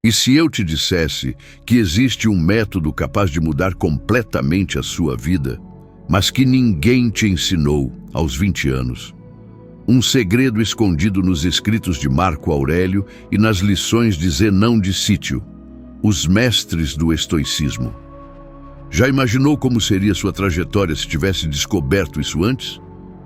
E se eu te dissesse que existe um método capaz de mudar completamente a sua vida, mas que ninguém te ensinou aos 20 anos? Um segredo escondido nos escritos de Marco Aurélio e nas lições de Zenão de Cítio, os mestres do estoicismo. Já imaginou como seria sua trajetória se tivesse descoberto isso antes?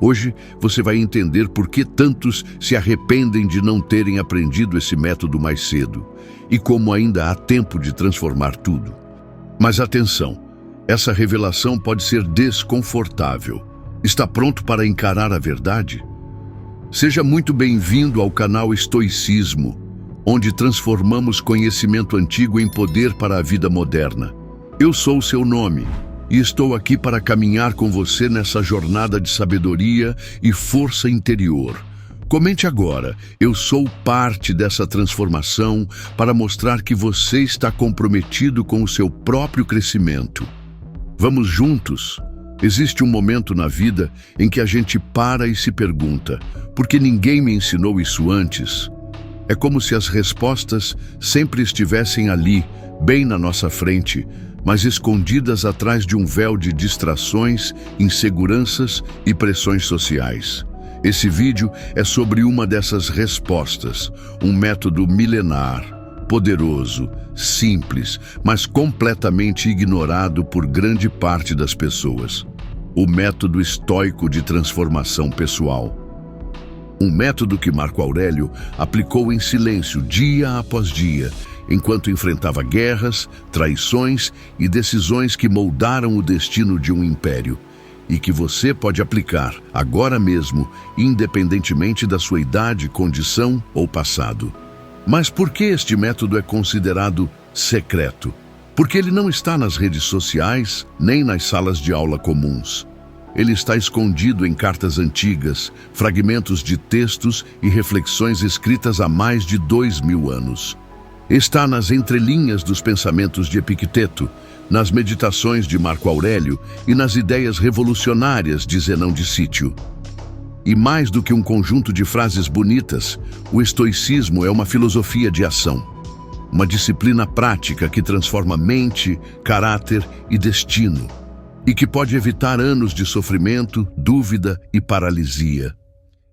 Hoje você vai entender por que tantos se arrependem de não terem aprendido esse método mais cedo e como ainda há tempo de transformar tudo. Mas atenção, essa revelação pode ser desconfortável. Está pronto para encarar a verdade? Seja muito bem-vindo ao canal Estoicismo, onde transformamos conhecimento antigo em poder para a vida moderna. Eu sou o seu nome e estou aqui para caminhar com você nessa jornada de sabedoria e força interior. Comente agora, eu sou parte dessa transformação para mostrar que você está comprometido com o seu próprio crescimento. Vamos juntos? Existe um momento na vida em que a gente para e se pergunta: por que ninguém me ensinou isso antes? É como se as respostas sempre estivessem ali, bem na nossa frente, mas escondidas atrás de um véu de distrações, inseguranças e pressões sociais. Esse vídeo é sobre uma dessas respostas, um método milenar, poderoso, simples, mas completamente ignorado por grande parte das pessoas. O método estoico de transformação pessoal. Um método que Marco Aurélio aplicou em silêncio dia após dia, enquanto enfrentava guerras, traições e decisões que moldaram o destino de um império, e que você pode aplicar agora mesmo, independentemente da sua idade, condição ou passado. Mas por que este método é considerado secreto? Porque ele não está nas redes sociais, nem nas salas de aula comuns. Ele está escondido em cartas antigas, fragmentos de textos e reflexões escritas há mais de 2000 anos. Está nas entrelinhas dos pensamentos de Epicteto, nas meditações de Marco Aurélio e nas ideias revolucionárias de Zenão de Cítio. E mais do que um conjunto de frases bonitas, o estoicismo é uma filosofia de ação. Uma disciplina prática que transforma mente, caráter e destino, e que pode evitar anos de sofrimento, dúvida e paralisia.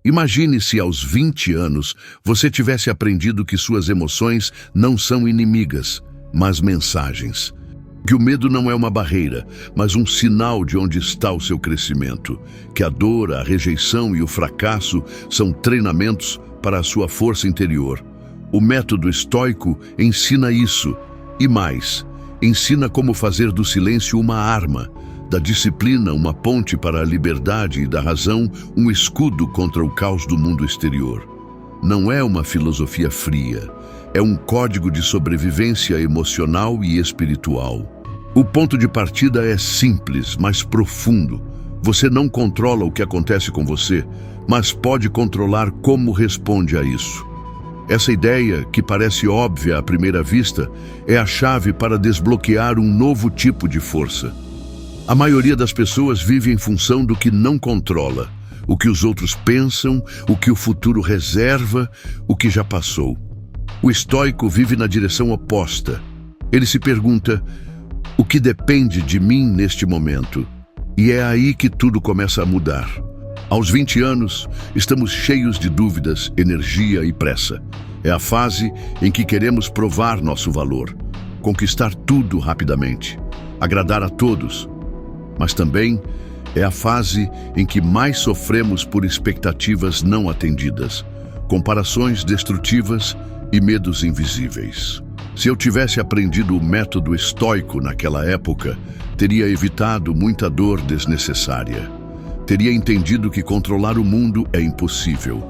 Imagine se aos 20 anos você tivesse aprendido que suas emoções não são inimigas, mas mensagens. Que o medo não é uma barreira, mas um sinal de onde está o seu crescimento. Que a dor, a rejeição e o fracasso são treinamentos para a sua força interior. O método estoico ensina isso, e mais, ensina como fazer do silêncio uma arma, da disciplina uma ponte para a liberdade e da razão um escudo contra o caos do mundo exterior. Não é uma filosofia fria, é um código de sobrevivência emocional e espiritual. O ponto de partida é simples, mas profundo. Você não controla o que acontece com você, mas pode controlar como responde a isso. Essa ideia, que parece óbvia à primeira vista, é a chave para desbloquear um novo tipo de força. A maioria das pessoas vive em função do que não controla, o que os outros pensam, o que o futuro reserva, o que já passou. O estoico vive na direção oposta. Ele se pergunta: o que depende de mim neste momento? E é aí que tudo começa a mudar. Aos 20 anos, estamos cheios de dúvidas, energia e pressa. É a fase em que queremos provar nosso valor, conquistar tudo rapidamente, agradar a todos. Mas também é a fase em que mais sofremos por expectativas não atendidas, comparações destrutivas e medos invisíveis. Se eu tivesse aprendido o método estoico naquela época, teria evitado muita dor desnecessária. Teria entendido que controlar o mundo é impossível,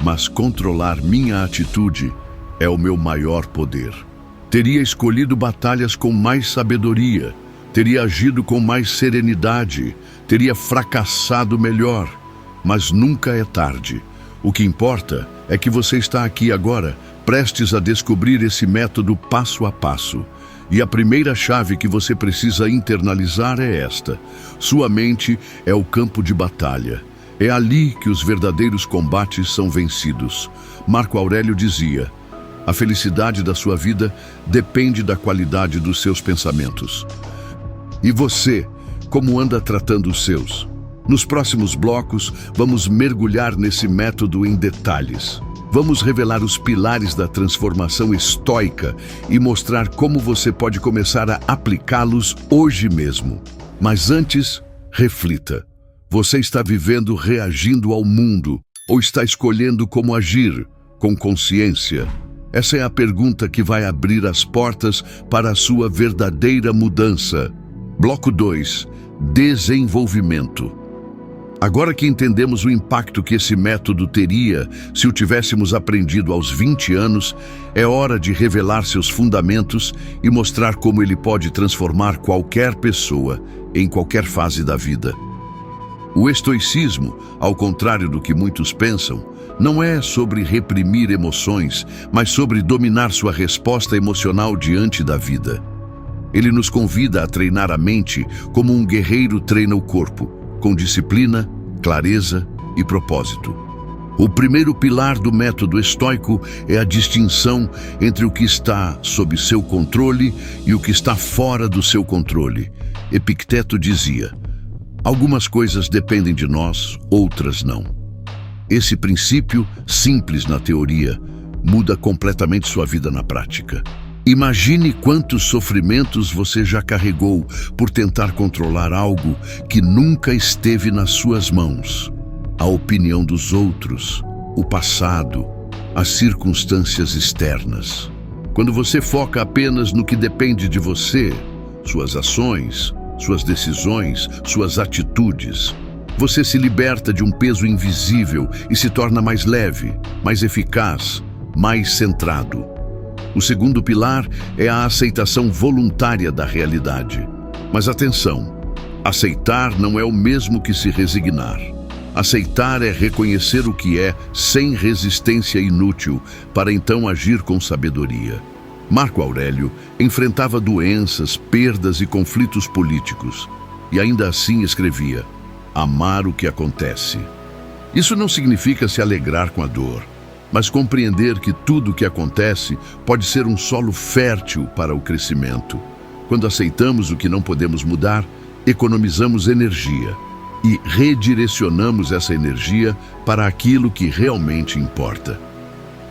mas controlar minha atitude é o meu maior poder. Teria escolhido batalhas com mais sabedoria, teria agido com mais serenidade, teria fracassado melhor, mas nunca é tarde. O que importa é que você está aqui agora, prestes a descobrir esse método passo a passo. E a primeira chave que você precisa internalizar é esta: sua mente é o campo de batalha. É ali que os verdadeiros combates são vencidos. Marco Aurélio dizia: A felicidade da sua vida depende da qualidade dos seus pensamentos. E você, como anda tratando os seus? Nos próximos blocos, vamos mergulhar nesse método em detalhes. Vamos revelar os pilares da transformação estoica e mostrar como você pode começar a aplicá-los hoje mesmo. Mas antes, reflita. Você está vivendo reagindo ao mundo ou está escolhendo como agir, com consciência? Essa é a pergunta que vai abrir as portas para a sua verdadeira mudança. Bloco 2. Desenvolvimento. Agora que entendemos o impacto que esse método teria se o tivéssemos aprendido aos 20 anos, é hora de revelar seus fundamentos e mostrar como ele pode transformar qualquer pessoa em qualquer fase da vida. O estoicismo, ao contrário do que muitos pensam, não é sobre reprimir emoções, mas sobre dominar sua resposta emocional diante da vida. Ele nos convida a treinar a mente como um guerreiro treina o corpo, com disciplina, clareza e propósito. O primeiro pilar do método estoico é a distinção entre o que está sob seu controle e o que está fora do seu controle. Epicteto dizia: algumas coisas dependem de nós, outras não. Esse princípio, simples na teoria, muda completamente sua vida na prática. Imagine quantos sofrimentos você já carregou por tentar controlar algo que nunca esteve nas suas mãos. A opinião dos outros, o passado, as circunstâncias externas. Quando você foca apenas no que depende de você, suas ações, suas decisões, suas atitudes, você se liberta de um peso invisível e se torna mais leve, mais eficaz, mais centrado. O segundo pilar é a aceitação voluntária da realidade. Mas atenção, aceitar não é o mesmo que se resignar. Aceitar é reconhecer o que é sem resistência inútil, para então agir com sabedoria. Marco Aurélio enfrentava doenças, perdas e conflitos políticos, e ainda assim escrevia: amar o que acontece. Isso não significa se alegrar com a dor, mas compreender que tudo o que acontece pode ser um solo fértil para o crescimento. Quando aceitamos o que não podemos mudar, economizamos energia e redirecionamos essa energia para aquilo que realmente importa.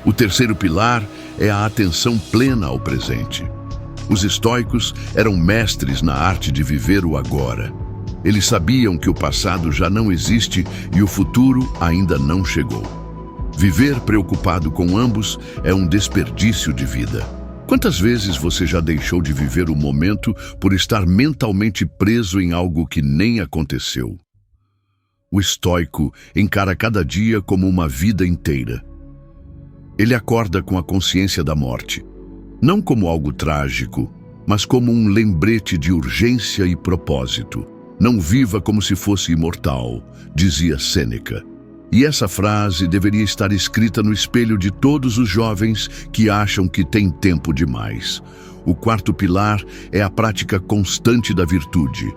O terceiro pilar é a atenção plena ao presente. Os estoicos eram mestres na arte de viver o agora. Eles sabiam que o passado já não existe e o futuro ainda não chegou. Viver preocupado com ambos é um desperdício de vida. Quantas vezes você já deixou de viver o momento por estar mentalmente preso em algo que nem aconteceu? O estoico encara cada dia como uma vida inteira. Ele acorda com a consciência da morte, não como algo trágico, mas como um lembrete de urgência e propósito. Não viva como se fosse imortal, dizia Sêneca. E essa frase deveria estar escrita no espelho de todos os jovens que acham que têm tempo demais. O quarto pilar é a prática constante da virtude.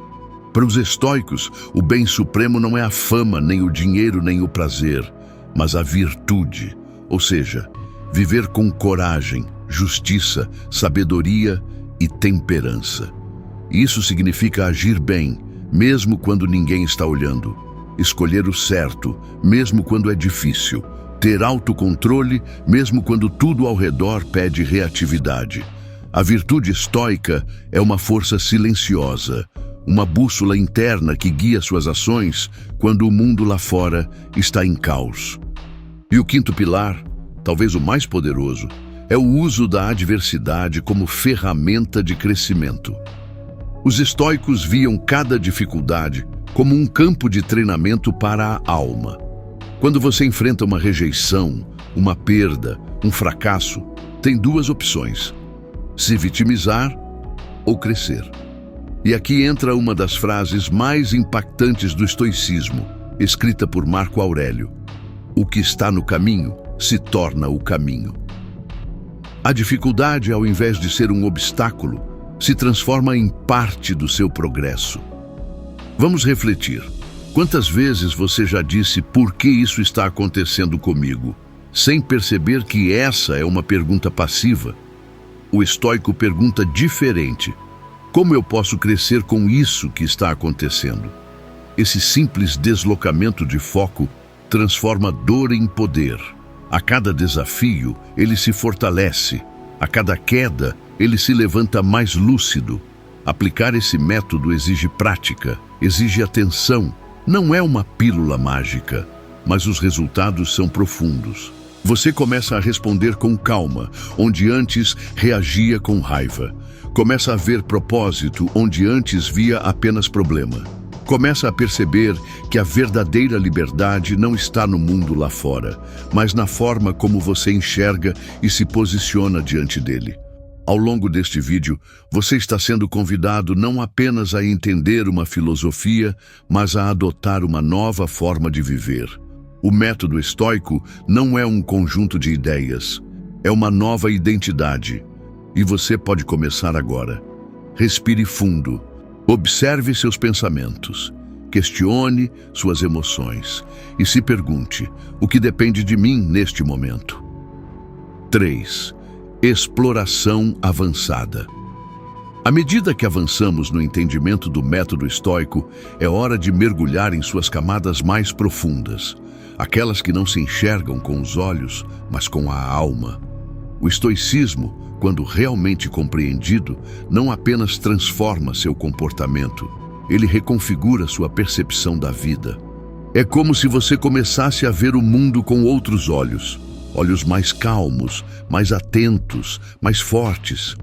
Para os estoicos, o bem supremo não é a fama, nem o dinheiro, nem o prazer, mas a virtude, ou seja, viver com coragem, justiça, sabedoria e temperança. Isso significa agir bem, mesmo quando ninguém está olhando. Escolher o certo, mesmo quando é difícil. Ter autocontrole, mesmo quando tudo ao redor pede reatividade. A virtude estoica é uma força silenciosa, uma bússola interna que guia suas ações quando o mundo lá fora está em caos. E o quinto pilar, talvez o mais poderoso, é o uso da adversidade como ferramenta de crescimento. Os estoicos viam cada dificuldade como um campo de treinamento para a alma. Quando você enfrenta uma rejeição, uma perda, um fracasso, tem duas opções: se vitimizar ou crescer. E aqui entra uma das frases mais impactantes do estoicismo, escrita por Marco Aurélio: o que está no caminho se torna o caminho. A dificuldade, ao invés de ser um obstáculo, se transforma em parte do seu progresso. Vamos refletir. Quantas vezes você já disse: por que isso está acontecendo comigo? sem perceber que essa é uma pergunta passiva. O estoico pergunta diferente: como eu posso crescer com isso que está acontecendo? Esse simples deslocamento de foco transforma dor em poder. A cada desafio, ele se fortalece. A cada queda, ele se levanta mais lúcido. Aplicar esse método exige prática, exige atenção. Não é uma pílula mágica, mas os resultados são profundos. Você começa a responder com calma, onde antes reagia com raiva. Começa a ver propósito, onde antes via apenas problema. Começa a perceber que a verdadeira liberdade não está no mundo lá fora, mas na forma como você enxerga e se posiciona diante dele. Ao longo deste vídeo, você está sendo convidado não apenas a entender uma filosofia, mas a adotar uma nova forma de viver. O método estoico não é um conjunto de ideias, é uma nova identidade. E você pode começar agora. Respire fundo. Observe seus pensamentos, questione suas emoções e se pergunte: o que depende de mim neste momento? 3. Exploração avançada. À medida que avançamos no entendimento do método estoico, é hora de mergulhar em suas camadas mais profundas, aquelas que não se enxergam com os olhos, mas com a alma. O estoicismo, quando realmente compreendido, não apenas transforma seu comportamento, ele reconfigura sua percepção da vida. É como se você começasse a ver o mundo com outros olhos, olhos mais calmos, mais atentos, mais fortes.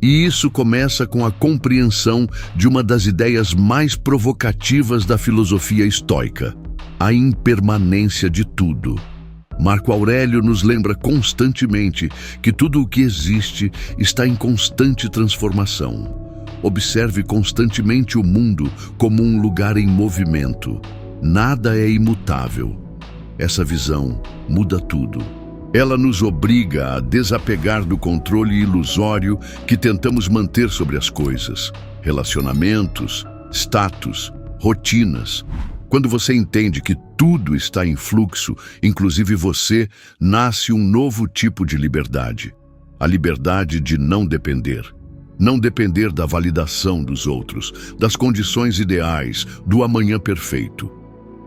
E isso começa com a compreensão de uma das ideias mais provocativas da filosofia estoica: a impermanência de tudo. Marco Aurélio nos lembra constantemente que tudo o que existe está em constante transformação. Observe constantemente o mundo como um lugar em movimento. Nada é imutável. Essa visão muda tudo. Ela nos obriga a desapegar do controle ilusório que tentamos manter sobre as coisas, relacionamentos, status, rotinas. Quando você entende que tudo está em fluxo, inclusive você, nasce um novo tipo de liberdade. A liberdade de não depender. Não depender da validação dos outros, das condições ideais, do amanhã perfeito.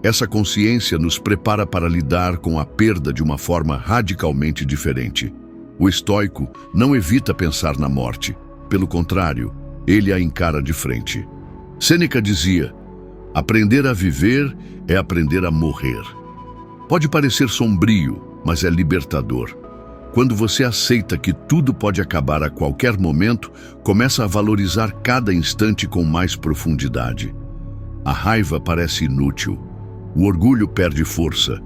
Essa consciência nos prepara para lidar com a perda de uma forma radicalmente diferente. O estoico não evita pensar na morte. Pelo contrário, ele a encara de frente. Sêneca dizia: aprender a viver é aprender a morrer. Pode parecer sombrio, mas é libertador. Quando você aceita que tudo pode acabar a qualquer momento, começa a valorizar cada instante com mais profundidade. A raiva parece inútil. O orgulho perde força.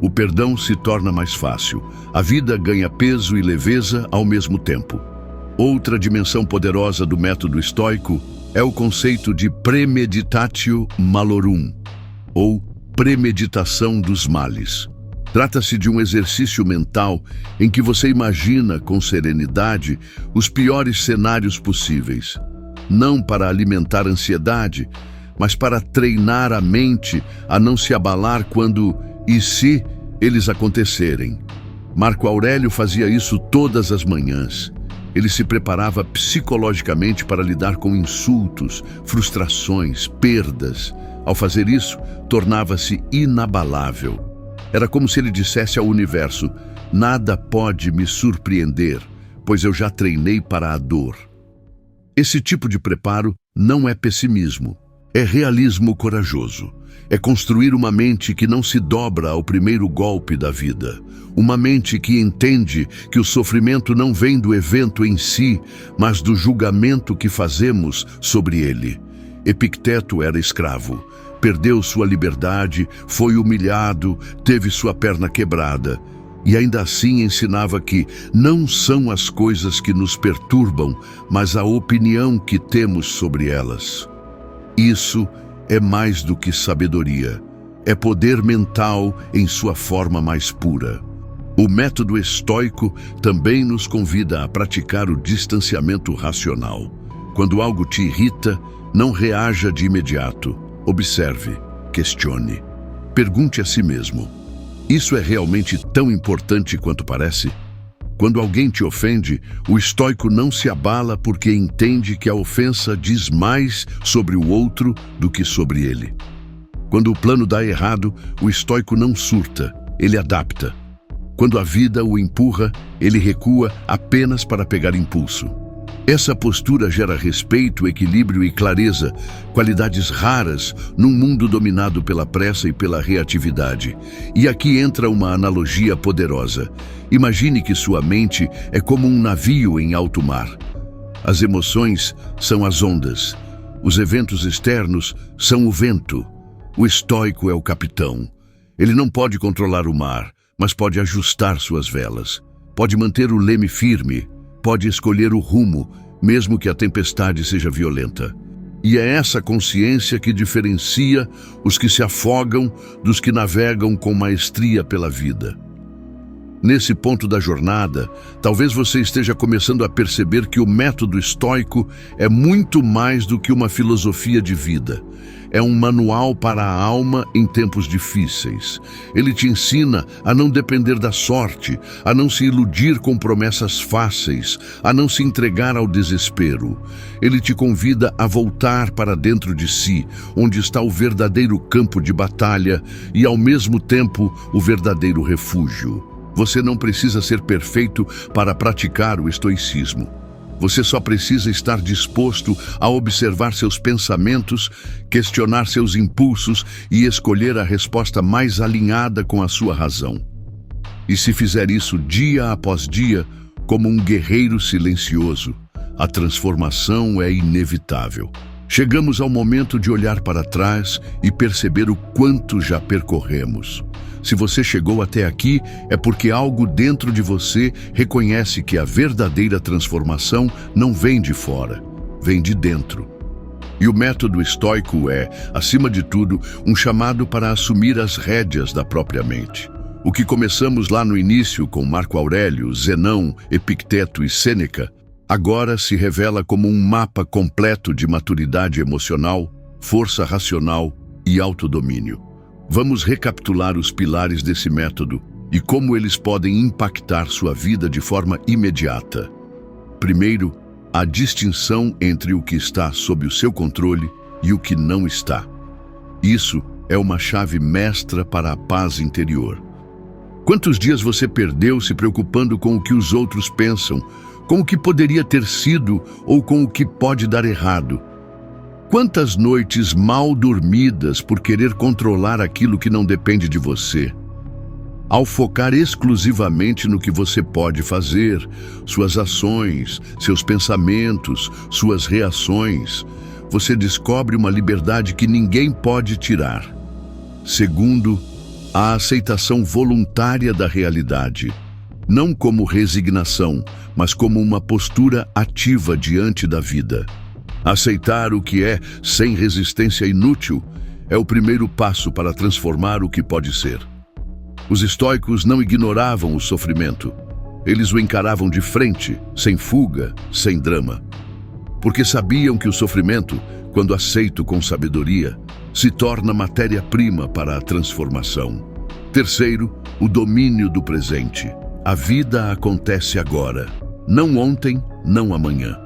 O perdão se torna mais fácil. A vida ganha peso e leveza ao mesmo tempo. Outra dimensão poderosa do método estoico é o conceito de premeditatio malorum, ou premeditação dos males. Trata-se de um exercício mental em que você imagina com serenidade os piores cenários possíveis, não para alimentar ansiedade, mas para treinar a mente a não se abalar quando e se eles acontecerem. Marco Aurélio fazia isso todas as manhãs. Ele se preparava psicologicamente para lidar com insultos, frustrações, perdas. Ao fazer isso, tornava-se inabalável. Era como se ele dissesse ao universo: nada pode me surpreender, pois eu já treinei para a dor. Esse tipo de preparo não é pessimismo, é realismo corajoso. É construir uma mente que não se dobra ao primeiro golpe da vida. Uma mente que entende que o sofrimento não vem do evento em si, mas do julgamento que fazemos sobre ele. Epicteto era escravo. Perdeu sua liberdade, foi humilhado, teve sua perna quebrada. E ainda assim ensinava que não são as coisas que nos perturbam, mas a opinião que temos sobre elas. Isso é mais do que sabedoria. É poder mental em sua forma mais pura. O método estoico também nos convida a praticar o distanciamento racional. Quando algo te irrita, não reaja de imediato. Observe, questione. Pergunte a si mesmo: Isso é realmente tão importante quanto parece? Quando alguém te ofende, o estoico não se abala porque entende que a ofensa diz mais sobre o outro do que sobre ele. Quando o plano dá errado, o estoico não surta, ele adapta. Quando a vida o empurra, ele recua apenas para pegar impulso. Essa postura gera respeito, equilíbrio e clareza, qualidades raras num mundo dominado pela pressa e pela reatividade. E aqui entra uma analogia poderosa. Imagine que sua mente é como um navio em alto mar. As emoções são as ondas. Os eventos externos são o vento. O estoico é o capitão. Ele não pode controlar o mar, mas pode ajustar suas velas. Pode manter o leme firme. Pode escolher o rumo, mesmo que a tempestade seja violenta. E é essa consciência que diferencia os que se afogam dos que navegam com maestria pela vida. Nesse ponto da jornada, talvez você esteja começando a perceber que o método estoico é muito mais do que uma filosofia de vida. É um manual para a alma em tempos difíceis. Ele te ensina a não depender da sorte, a não se iludir com promessas fáceis, a não se entregar ao desespero. Ele te convida a voltar para dentro de si, onde está o verdadeiro campo de batalha e, ao mesmo tempo, o verdadeiro refúgio. Você não precisa ser perfeito para praticar o estoicismo. Você só precisa estar disposto a observar seus pensamentos, questionar seus impulsos e escolher a resposta mais alinhada com a sua razão. E se fizer isso dia após dia, como um guerreiro silencioso, a transformação é inevitável. Chegamos ao momento de olhar para trás e perceber o quanto já percorremos. Se você chegou até aqui, é porque algo dentro de você reconhece que a verdadeira transformação não vem de fora, vem de dentro. E o método estoico é, acima de tudo, um chamado para assumir as rédeas da própria mente. O que começamos lá no início com Marco Aurélio, Zenão, Epicteto e Sêneca, agora se revela como um mapa completo de maturidade emocional, força racional e autodomínio. Vamos recapitular os pilares desse método e como eles podem impactar sua vida de forma imediata. Primeiro, a distinção entre o que está sob o seu controle e o que não está. Isso é uma chave mestra para a paz interior. Quantos dias você perdeu se preocupando com o que os outros pensam, com o que poderia ter sido ou com o que pode dar errado? Quantas noites mal dormidas por querer controlar aquilo que não depende de você? Ao focar exclusivamente no que você pode fazer, suas ações, seus pensamentos, suas reações, você descobre uma liberdade que ninguém pode tirar. Segundo, a aceitação voluntária da realidade. Não como resignação, mas como uma postura ativa diante da vida. Aceitar o que é, sem resistência inútil, é o primeiro passo para transformar o que pode ser. Os estoicos não ignoravam o sofrimento. Eles o encaravam de frente, sem fuga, sem drama. Porque sabiam que o sofrimento, quando aceito com sabedoria, se torna matéria-prima para a transformação. Terceiro, o domínio do presente. A vida acontece agora, não ontem, não amanhã.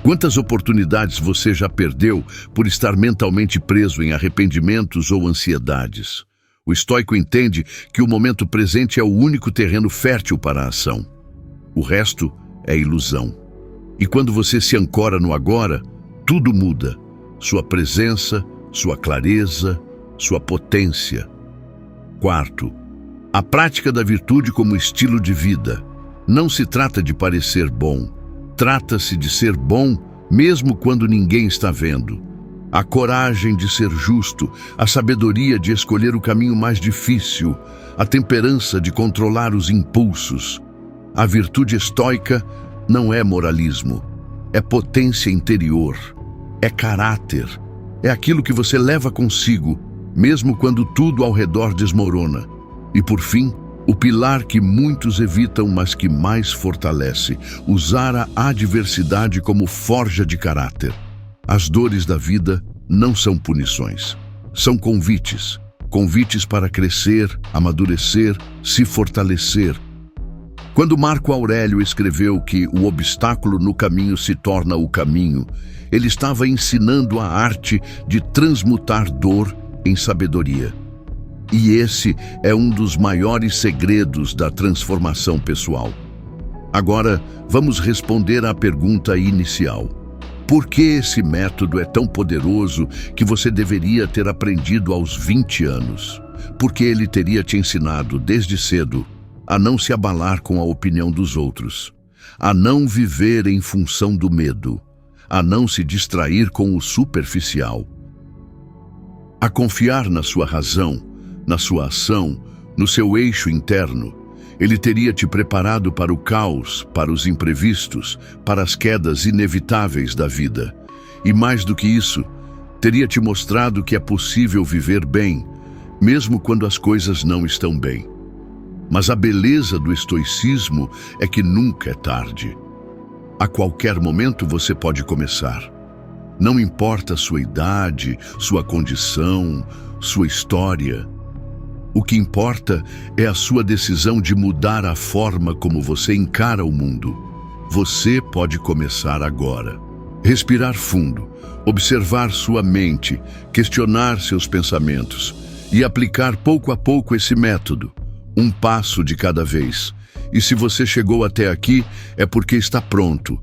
Quantas oportunidades você já perdeu por estar mentalmente preso em arrependimentos ou ansiedades? O estoico entende que o momento presente é o único terreno fértil para a ação. O resto é ilusão. E quando você se ancora no agora, tudo muda. Sua presença, sua clareza, sua potência. Quarto, a prática da virtude como estilo de vida. Não se trata de parecer bom. Trata-se de ser bom mesmo quando ninguém está vendo. A coragem de ser justo, a sabedoria de escolher o caminho mais difícil, a temperança de controlar os impulsos. A virtude estoica não é moralismo, é potência interior, é caráter, é aquilo que você leva consigo, mesmo quando tudo ao redor desmorona. E por fim, o pilar que muitos evitam, mas que mais fortalece, usar a adversidade como forja de caráter. As dores da vida não são punições, são convites. convites para crescer, amadurecer, se fortalecer. Quando Marco Aurélio escreveu que o obstáculo no caminho se torna o caminho, ele estava ensinando a arte de transmutar dor em sabedoria. E esse é um dos maiores segredos da transformação pessoal. Agora, vamos responder à pergunta inicial. Por que esse método é tão poderoso que você deveria ter aprendido aos 20 anos? Porque ele teria te ensinado desde cedo a não se abalar com a opinião dos outros, a não viver em função do medo, a não se distrair com o superficial, a confiar na sua razão, na sua ação, no seu eixo interno. Ele teria te preparado para o caos, para os imprevistos, para as quedas inevitáveis da vida. E mais do que isso, teria te mostrado que é possível viver bem, mesmo quando as coisas não estão bem. Mas a beleza do estoicismo é que nunca é tarde. A qualquer momento você pode começar. Não importa sua idade, sua condição, sua história. O que importa é a sua decisão de mudar a forma como você encara o mundo. Você pode começar agora. Respirar fundo, observar sua mente, questionar seus pensamentos e aplicar pouco a pouco esse método, um passo de cada vez. E se você chegou até aqui, é porque está pronto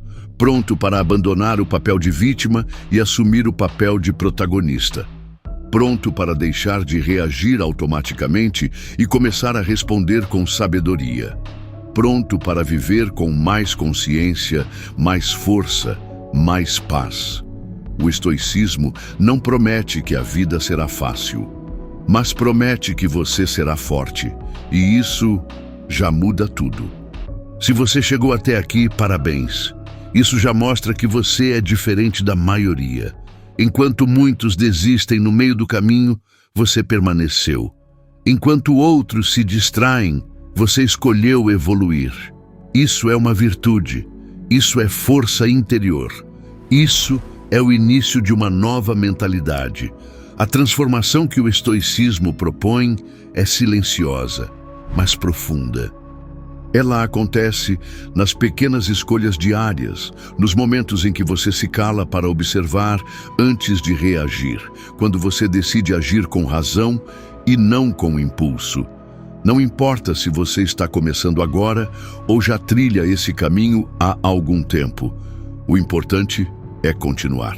para abandonar o papel de vítima e assumir o papel de protagonista. Pronto para deixar de reagir automaticamente e começar a responder com sabedoria. Pronto para viver com mais consciência, mais força, mais paz. O estoicismo não promete que a vida será fácil, mas promete que você será forte, e isso já muda tudo. Se você chegou até aqui, parabéns. Isso já mostra que você é diferente da maioria. Enquanto muitos desistem no meio do caminho, você permaneceu. Enquanto outros se distraem, você escolheu evoluir. Isso é uma virtude. Isso é força interior. Isso é o início de uma nova mentalidade. A transformação que o estoicismo propõe é silenciosa, mas profunda. Ela acontece nas pequenas escolhas diárias, nos momentos em que você se cala para observar antes de reagir, quando você decide agir com razão e não com impulso. Não importa se você está começando agora ou já trilha esse caminho há algum tempo. O importante é continuar.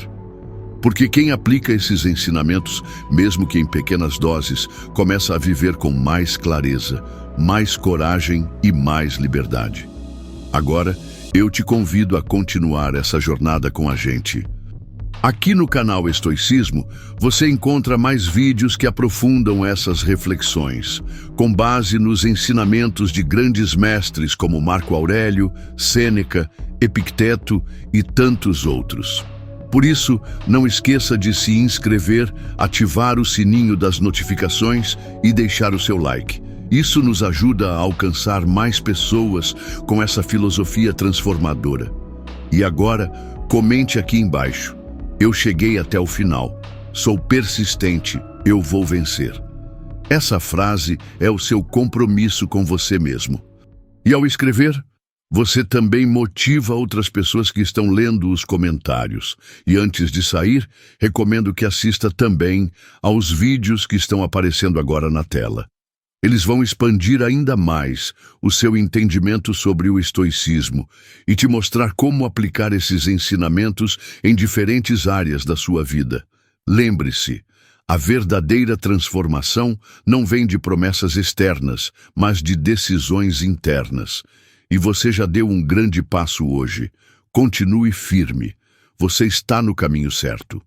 Porque quem aplica esses ensinamentos, mesmo que em pequenas doses, começa a viver com mais clareza, mais coragem e mais liberdade. Agora, eu te convido a continuar essa jornada com a gente. Aqui no canal Estoicismo, você encontra mais vídeos que aprofundam essas reflexões, com base nos ensinamentos de grandes mestres como Marco Aurélio, Sêneca, Epicteto e tantos outros. Por isso, não esqueça de se inscrever, ativar o sininho das notificações e deixar o seu like. Isso nos ajuda a alcançar mais pessoas com essa filosofia transformadora. E agora, comente aqui embaixo. Eu cheguei até o final. Sou persistente, eu vou vencer. Essa frase é o seu compromisso com você mesmo. E ao escrever, você também motiva outras pessoas que estão lendo os comentários. E antes de sair, recomendo que assista também aos vídeos que estão aparecendo agora na tela. Eles vão expandir ainda mais o seu entendimento sobre o estoicismo e te mostrar como aplicar esses ensinamentos em diferentes áreas da sua vida. Lembre-se, a verdadeira transformação não vem de promessas externas, mas de decisões internas. E você já deu um grande passo hoje. Continue firme. Você está no caminho certo.